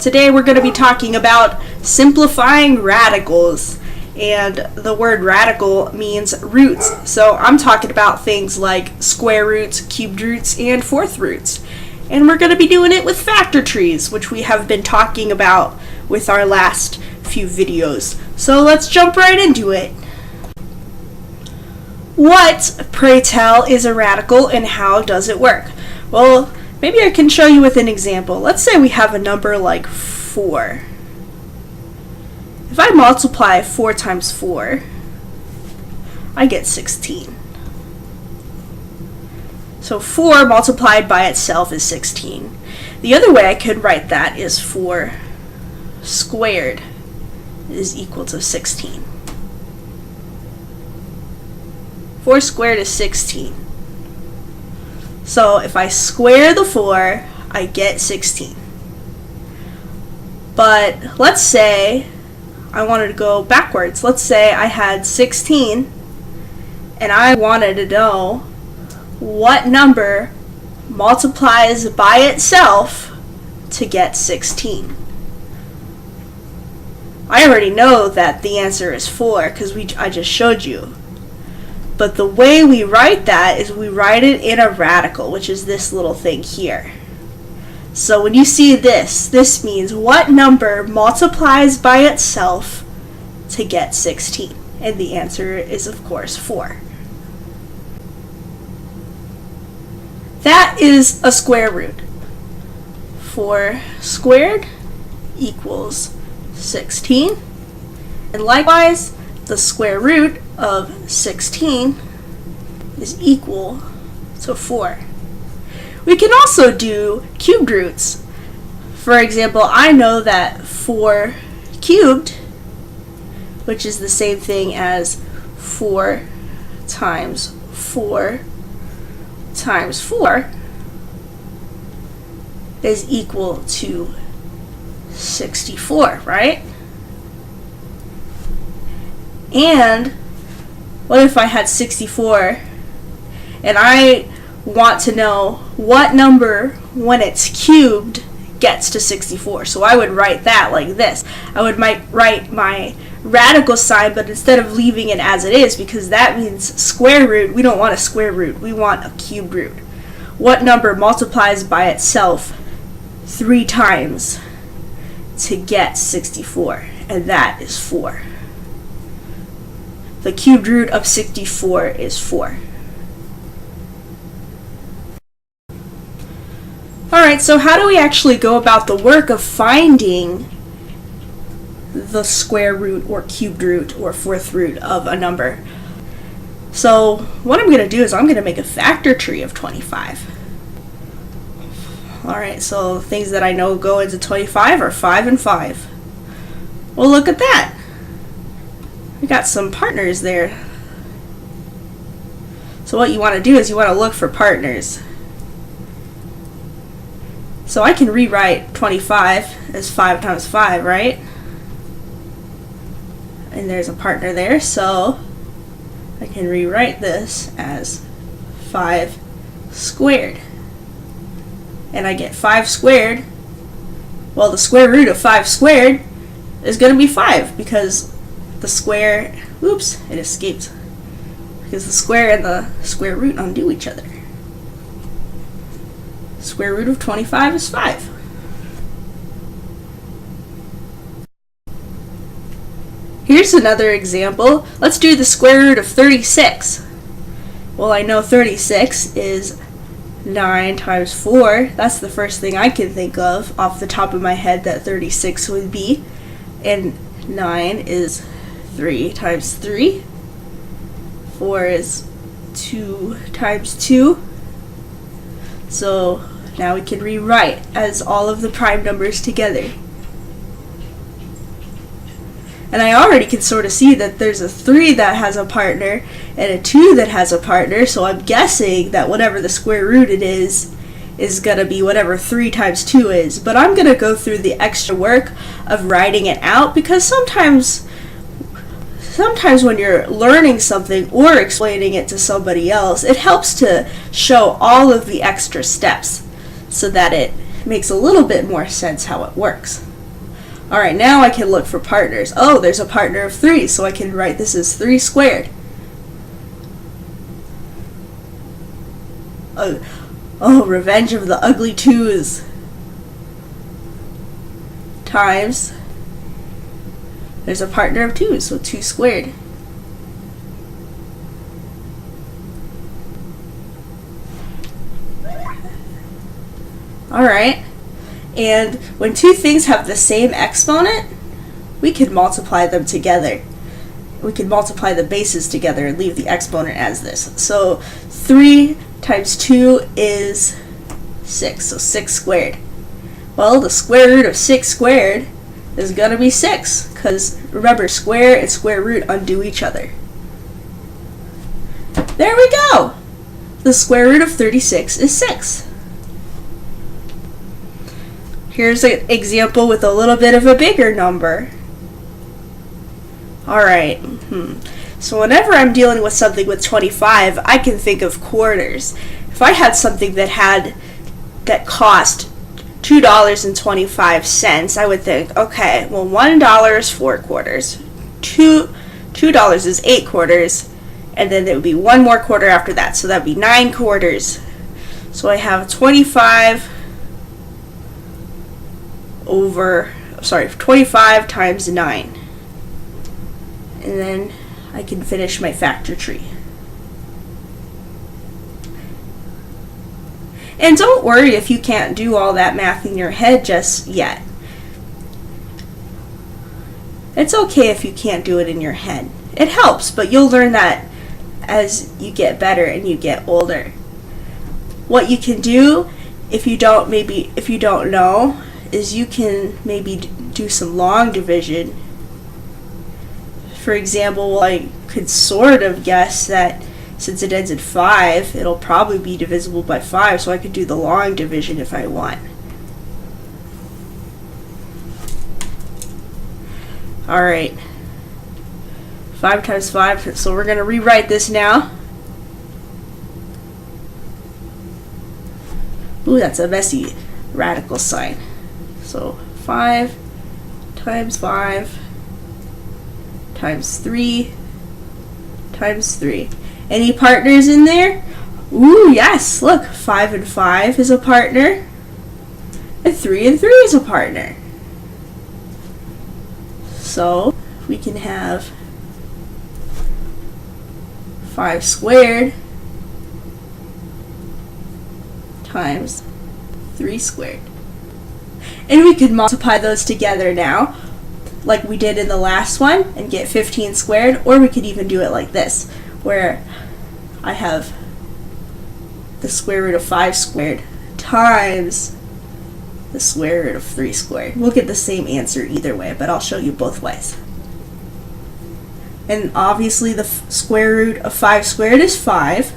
Today we're going to be talking about simplifying radicals, and the word radical means roots. So I'm talking about things like square roots, cubed roots, and fourth roots. And we're going to be doing it with factor trees, which we have been talking about with our last few videos. So let's jump right into it. What, pray tell, is a radical and how does it work? Well, maybe I can show you with an example. Let's say we have a number like 4. If I multiply 4 times 4, I get 16. So 4 multiplied by itself is 16. The other way I could write that is 4 squared is equal to 16. 4 squared is 16. So if I square the 4, I get 16. But let's say I wanted to go backwards. Let's say I had 16 and I wanted to know what number multiplies by itself to get 16. I already know that the answer is 4 because I just showed you. But the way we write that is we write it in a radical, which is this little thing here. So when you see this means what number multiplies by itself to get 16? And the answer is, of course, 4. That is a square root. 4 squared equals 16. And likewise, the square root of 16 is equal to 4. We can also do cubed roots. For example, I know that 4 cubed, which is the same thing as 4 times 4 times 4, is equal to 64, right? And what if I had 64 and I want to know what number when it's cubed gets to 64? So I would write that like this. I would write my radical sign, but instead of leaving it as it is, because that means square root, we don't want a square root, we want a cube root. What number multiplies by itself 3 times to get 64? And that is 4. The cubed root of 64 is 4. Alright, so how do we actually go about the work of finding the square root or cubed root or fourth root of a number? So what I'm going to do is I'm going to make a factor tree of 25. Alright, so things that I know go into 25 are 5 and 5. Well, look at that. We got some partners there. So what you want to do is you want to look for partners. So I can rewrite 25 as 5 times 5, right? And there's a partner there, so I can rewrite this as 5 squared. And I get 5 squared. Well, the square root of 5 squared is going to be 5 because the square, oops, it escaped. Because the square and the square root undo each other. Square root of 25 is 5. Here's another example. Let's do the square root of 36. Well, I know 36 is 9 times 4. That's the first thing I can think of off the top of my head that 36 would be. And 9 is 3 times 3. 4 is 2 times 2. So now we can rewrite as all of the prime numbers together. And I already can sort of see that there's a 3 that has a partner and a 2 that has a partner, so I'm guessing that whatever the square root it is going to be whatever 3 times 2 is. But I'm going to go through the extra work of writing it out because sometimes when you're learning something or explaining it to somebody else, it helps to show all of the extra steps so that it makes a little bit more sense how it works. Alright, now I can look for partners. Oh, there's a partner of 3, so I can write this as 3 squared. Oh, Revenge of the Ugly Twos. Times, there's a partner of 2, so 2 squared. Alright, and when two things have the same exponent, we can multiply them together. We can multiply the bases together and leave the exponent as this. So 3 times 2 is 6, so 6 squared. Well, the square root of 6 squared is going to be 6, because remember, square and square root undo each other. There we go! The square root of 36 is 6. Here's an example with a little bit of a bigger number. Alright, so whenever I'm dealing with something with 25, I can think of quarters. If I had something that cost $2.25, I would think, okay, well, $1 is 4 quarters, $2 is 8 quarters, and then there would be one more quarter after that, so that would be 9 quarters. So I have 25 times 9. And then I can finish my factor tree. And don't worry if you can't do all that math in your head just yet. It's okay if you can't do it in your head. It helps, but you'll learn that as you get better and you get older. What you can do if you don't know is you can maybe do some long division. For example, I could sort of guess that since it ends in 5, it'll probably be divisible by 5, so I could do the long division if I want. Alright, 5 times 5, so we're going to rewrite this now. Ooh, that's a messy radical sign. So 5 times 5 times 3 times 3. Any partners in there? Ooh, yes, look, 5 and 5 is a partner, and 3 and 3 is a partner. So we can have 5 squared times 3 squared. And we could multiply those together now, like we did in the last one, and get 15 squared, or we could even do it like this, where I have the square root of 5 squared times the square root of 3 squared. We'll get the same answer either way, but I'll show you both ways. And obviously the square root of 5 squared is 5,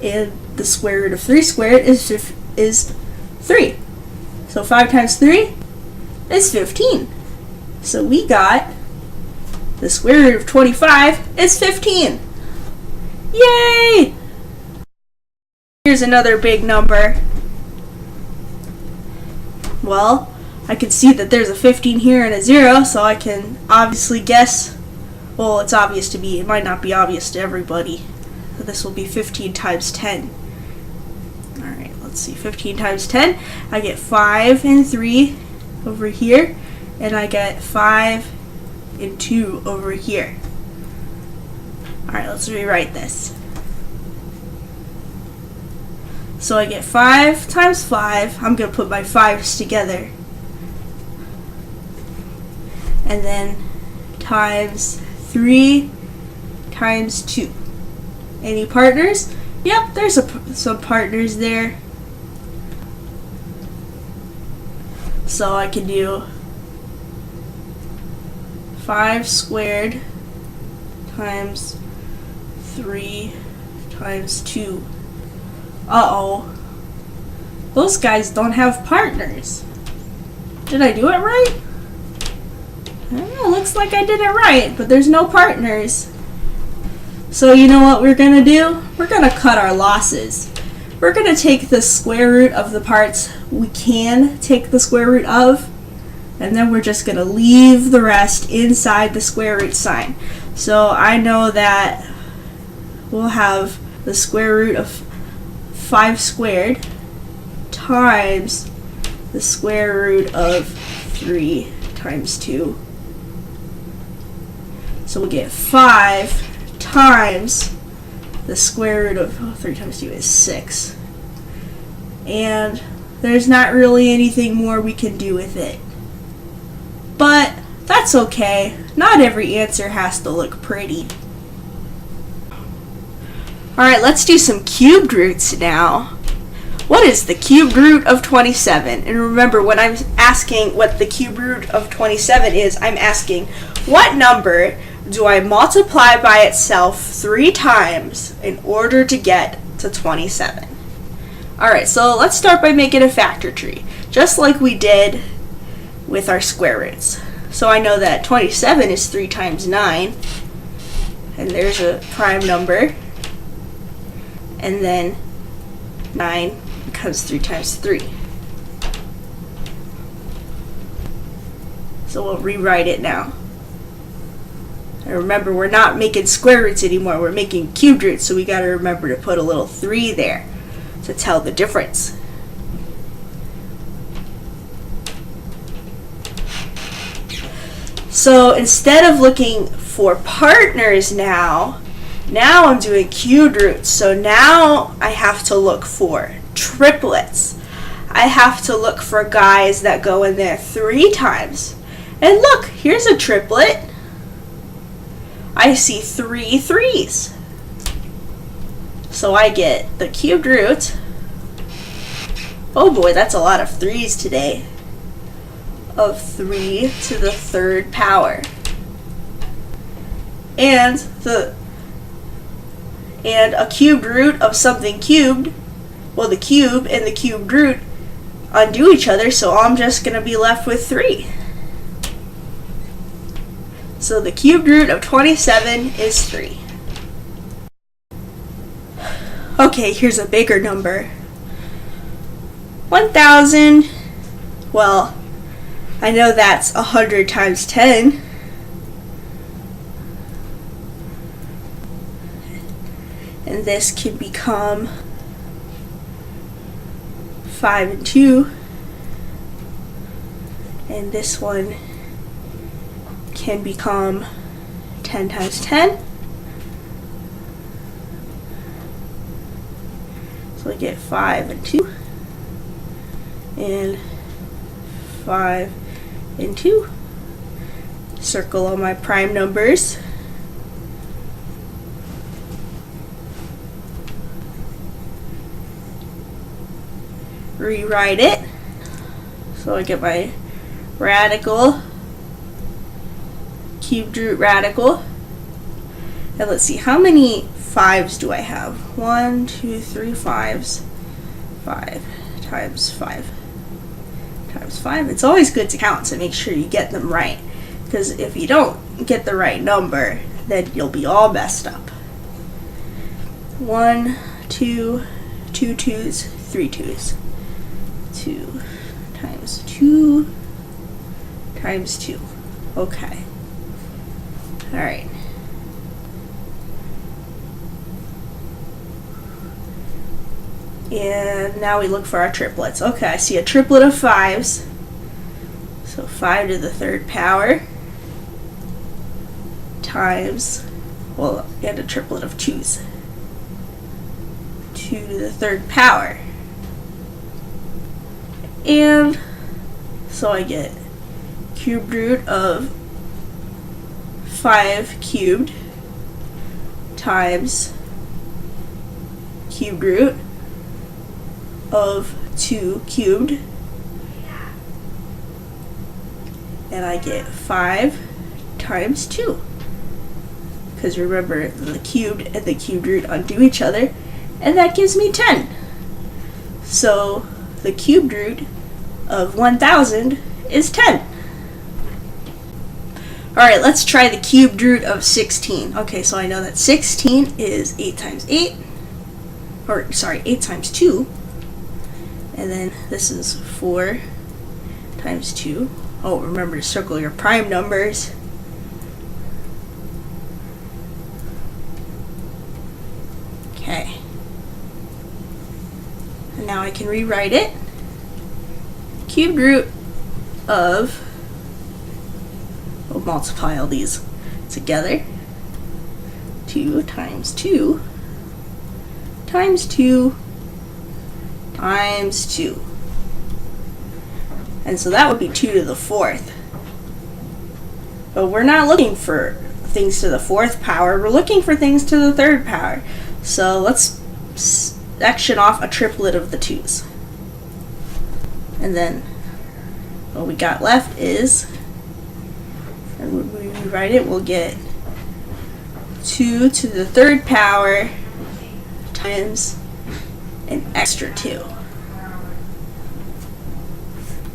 and the square root of 3 squared is 3. So 5 times 3 is 15. So we got the square root of 25 is 15. Yay! Here's another big number. Well, I can see that there's a 15 here and a 0, so I can obviously guess. Well, it's obvious to me. It might not be obvious to everybody. So this will be 15 times 10. Alright, let's see. 15 times 10. I get 5 and 3 over here, and I get 5 and 2 over here. Alright, let's rewrite this. So I get 5 times 5. I'm going to put my 5's together. And then times 3 times 2. Any partners? Yep, there's some partners there. So I can do 5 squared times 3 times 2. Uh-oh. Those guys don't have partners. Did I do it right? I don't know, looks like I did it right, but there's no partners. So you know what we're going to do? We're going to cut our losses. We're going to take the square root of the parts we can take the square root of, and then we're just going to leave the rest inside the square root sign. So I know that we'll have the square root of 5 squared times the square root of 3 times 2. So we'll get 5 times the square root of 3 times 2 is 6. And there's not really anything more we can do with it. But that's okay. Not every answer has to look pretty. Alright, let's do some cubed roots now. What is the cubed root of 27? And remember, when I'm asking what the cubed root of 27 is, I'm asking what number do I multiply by itself 3 times in order to get to 27? Alright, so let's start by making a factor tree, just like we did with our square roots. So I know that 27 is 3 times 9, and there's a prime number, and then 9 becomes 3 times 3. So we'll rewrite it now. And remember, we're not making square roots anymore, we're making cubed roots, so we got to remember to put a little 3 there to tell the difference. So instead of looking for partners now I'm doing cubed roots. So now I have to look for triplets. I have to look for guys that go in there 3 times. And look, here's a triplet. I see 3 3s. So I get the cubed root. Oh boy, that's a lot of 3s today. Of 3 to the 3rd power. And a cubed root of something cubed, well, the cube and the cubed root undo each other, so I'm just going to be left with 3. So the cubed root of 27 is 3. Okay, here's a bigger number. 1,000, well, I know that's 100 times 10. And this can become 5 and 2. And this one can become 10 times 10. So I get 5 and 2. And 5 and 2. Circle all my prime numbers. Rewrite it. So I get my radical, cubed root radical. And let's see, how many 5s do I have? 1, 2, 3 5s. 5 times 5 times 5. It's always good to count to make sure you get them right, because if you don't get the right number, then you'll be all messed up. 1, 2, 2 2s, 3 2s. 2 times 2 times 2. Okay. Alright. And now we look for our triplets. Okay, I see a triplet of 5s. So 5 to the 3rd power times, well, and a triplet of 2s. 2 to the 3rd power. And so I get cubed root of 5 cubed times cubed root of 2 cubed, and I get 5 times 2, because remember, the cubed and the cubed root undo each other, and that gives me 10. So the cubed root of 1,000 is 10. Alright, let's try the cubed root of 16. Okay, so I know that 16 is 8 times 8, or sorry, 8 times 2. And then this is 4 times 2, Oh, remember to circle your prime numbers. Okay. And now I can rewrite it. Cubed root of, we'll multiply all these together. 2 times 2 times 2 times 2. And so that would be 2 to the 4th. But we're not looking for things to the 4th power, we're looking for things to the 3rd power. So let's section off a triplet of the 2's. And then what we got left is, and when we rewrite it, we'll get 2 to the 3rd power times an extra 2.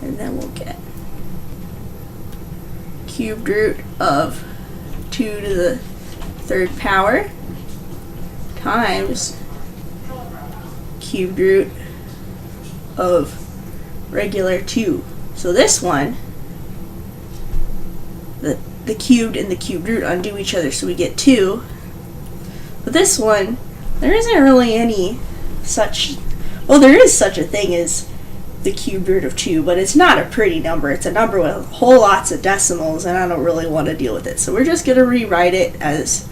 And then we'll get cubed root of 2 to the 3rd power times cubed root of regular 2. So this one, the cubed and the cubed root undo each other, so we get 2. But this one, there isn't really any such, well, there is such a thing as the cubed root of 2, but it's not a pretty number. It's a number with whole lots of decimals, and I don't really want to deal with it. So we're just going to rewrite it as,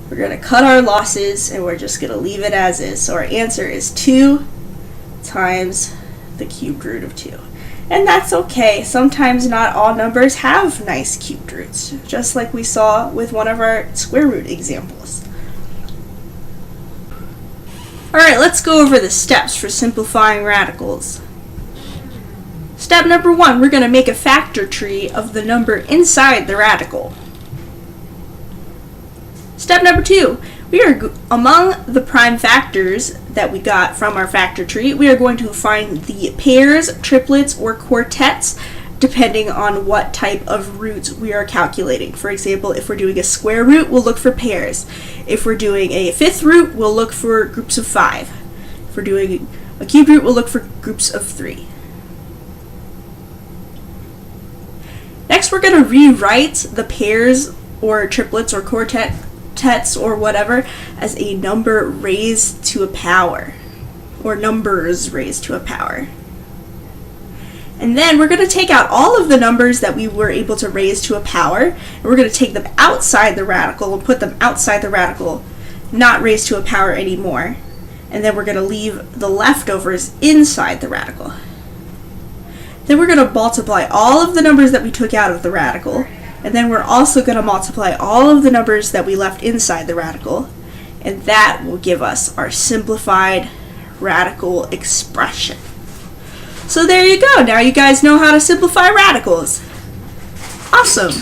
we're going to cut our losses, and we're just going to leave it as is. So our answer is 2 times the cubed root of 2. And that's okay. Sometimes not all numbers have nice cubed roots, just like we saw with one of our square root examples. Alright, let's go over the steps for simplifying radicals. Step number 1, we're going to make a factor tree of the number inside the radical. Step number 2, we are among the prime factors that we got from our factor tree, we are going to find the pairs, triplets, or quartets depending on what type of roots we are calculating. For example, if we're doing a square root, we'll look for pairs. If we're doing a fifth root, we'll look for groups of 5. If we're doing a cubed root, we'll look for groups of 3. Next, we're going to rewrite the pairs or triplets or quartets or whatever as a number raised to a power, or numbers raised to a power. And then we're going to take out all of the numbers that we were able to raise to a power, and we're going to take them outside the radical and put them outside the radical, not raised to a power anymore. And then we're going to leave the leftovers inside the radical. Then we're going to multiply all of the numbers that we took out of the radical, and then we're also going to multiply all of the numbers that we left inside the radical, and that will give us our simplified radical expression. So there you go. Now you guys know how to simplify radicals. Awesome.